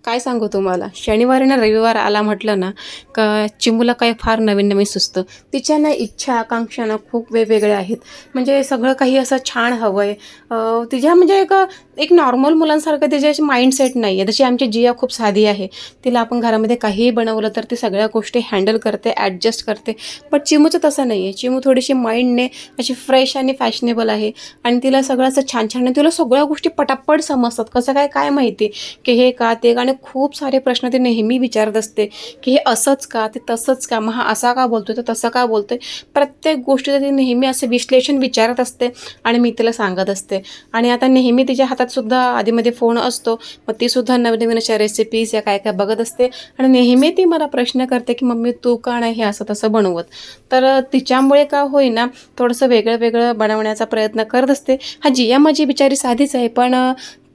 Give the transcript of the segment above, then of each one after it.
काय सांगू तुम्हाला, शनिवारी ना रविवार आला म्हटलं ना का चिमूला काही फार नवीन नवीन सुचतं. तिच्या ना इच्छा आकांक्षा ना खूप वेगवेगळ्या आहेत. म्हणजे सगळं काही असं छान हवं आहे. तिच्या म्हणजे एक नॉर्मल मुलांसारखं तिचे अशी माइंडसेट नाही आहे. जशी आमची जिया खूप साधी आहे. तिला आपण घरामध्ये काहीही बनवलं तर ती सगळ्या गोष्टी हँडल करते, ॲडजस्ट करते. बट चिमूचं तसं नाही आहे. चिमू थोडीशी माइंडने अशी फ्रेश आणि फॅशनेबल आहे आणि तिला सगळं असं छान छान आणि तिला सगळ्या गोष्टी पटापट समजतात. कसं काय काय माहिती की हे का ते का, आणि खूप सारे प्रश्न ते नेहमी विचारत असते की हे असंच का, ते तसंच का, मग हा असा का बोलतोय, तर तसं का बोलतोय. प्रत्येक गोष्टीचं ती नेहमी असं विश्लेषण विचारत असते आणि मी तिला सांगत असते. आणि आता नेहमी तिच्या हातात सुद्धा आधीमध्ये फोन असतो. मग ती सुद्धा नवीन नवीन अशा रेसिपीज या काय काय बघत असते आणि नेहमी ती मला प्रश्न करते की मम्मी तू का नाही हे असं तसं बनवत. तर तिच्यामुळे का होईना थोडंसं वेगळं वेगळं बनवण्याचा प्रयत्न करत असते. हा जिया माझी बिचारी साधीच आहे, पण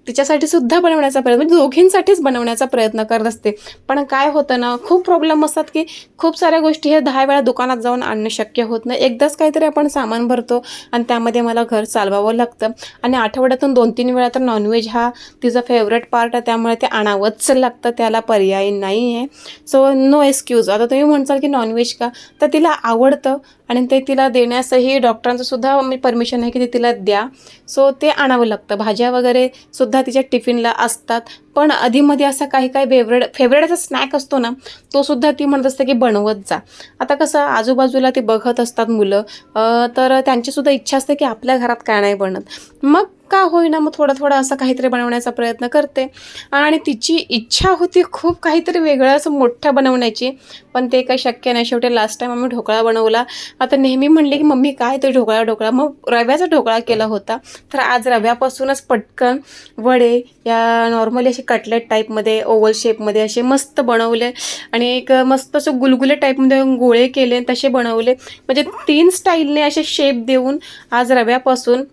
तिच्यासाठी सुद्धा बनवण्याचा प्रयत्न, म्हणजे दोघींसाठीच बनवण्याचा प्रयत्न करत असते. पण काय होतं ना, खूप प्रॉब्लेम असतात की खूप साऱ्या गोष्टी हे 10 वेळा दुकानात जाऊन आणणं शक्य होत नाही. एकदाच काहीतरी आपण सामान भरतो आणि त्यामध्ये मला घर चालवावं लागतं. आणि आठवड्यातून 2-3 वेळा तर नॉनव्हेज हा तिचा फेवरेट पार्ट आहे, त्यामुळे ते आणावंच लागतं, त्याला पर्याय नाही आहे. So no excuse. आता तुम्ही म्हणसाल की नॉनव्हेज का, तर तिला आवडतं आणि ते तिला देण्यासही डॉक्टरांचं सुद्धा मी परमिशन आहे की ते तिला द्या. सो ते आणावं लागतं. भाज्या वगैरे सुद्धा तिच्या टिफिनला असतात. पण अधीमध्ये असा काही काही फेवरेट असा स्नॅक असतो ना, तो सुद्धा ती म्हणत असते की बनवत जा. आता कसं आजूबाजूला ते बघत असतात मुलं, तर त्यांचीसुद्धा इच्छा असते की आपल्या घरात काय नाही बनत. मग का होईना मग थोडं थोडं असं काहीतरी बनवण्याचा प्रयत्न करते. आणि तिची इच्छा होती खूप काहीतरी वेगळं असं मोठं बनवण्याची, पण ते काही शक्य नाही. शेवटी लास्ट टाईम आम्ही ढोकळा बनवला. आता नेहमी म्हणले की मम्मी काय ते ढोकळा, मग रव्याचा ढोकळा केला होता. तर आज रव्यापासूनच पटकन वडे या नॉर्मली असे कटलेट टाईपमध्ये ओव्हल शेपमध्ये असे मस्त बनवले आणि एक मस्त असं गुलगुले टाईपमध्ये गोळे केले, तसे बनवले. म्हणजे 3 स्टाईलने असे शेप देऊन आज रव्यापासून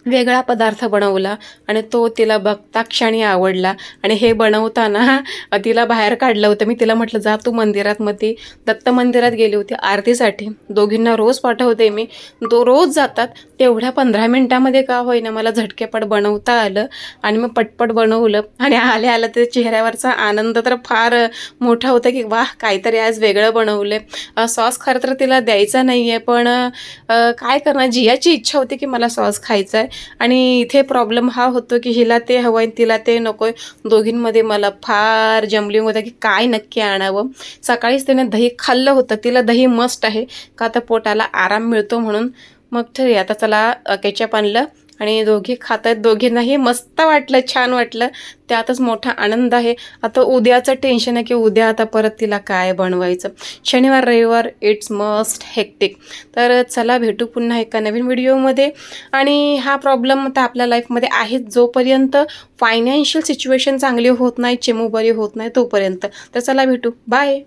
वेगळा पदार्थ बनवला आणि तो तिला बघता क्षणी आवडला. आणि हे बनवताना तिला बाहेर काढलं होतं. मी तिला म्हटलं जा तू मंदिरात. मग ती दत्त मंदिरात गेली होती आरतीसाठी. दोघींना रोज पाठवते मी, रोज जातात. तेवढ्या 15 मिनिटामध्ये का होईना मला झटकेपट बनवता आलं आणि मग पटपट बनवलं. आणि आल्या आल्या ते चेहऱ्यावरचा आनंद तर फार मोठा होता की वाह काहीतरी आज वेगळं बनवलं. सॉस खरं तर तिला द्यायचा नाही आहे, पण काय करणार, जियाची इच्छा होती की मला सॉस खायचा आहे. आणि इथे प्रॉब्लेम हा होतो की हिला ते हवं आहे, तिला ते नको आहे. दोघींमध्ये मला फार जमलिंग होतं की काय नक्की आणावं. सकाळीच त्याने दही खाल्लं होतं. तिला दही मस्ट आहे का तर पोटाला आराम मिळतो म्हणून. मग ठरले आता चला केचप आणलं आणि दोघी खात आहेत. दोघींनाही मस्त वाटलं, छान वाटलं. त्यातच मोठा आनंद आहे. आता उद्याचं टेन्शन आहे की उद्या आता परत तिला काय बनवायचं. शनिवार रविवार इट्स मस्ट हेक्टिक. तर चला भेटू पुन्हा एका नवीन व्हिडिओमध्ये. आणि हा प्रॉब्लेम आता आपल्या लाईफमध्ये आहेच जोपर्यंत फायनान्शियल सिच्युएशन चांगली होत नाही, चिमू बरी होत नाही तोपर्यंत. तर चला भेटू, बाय.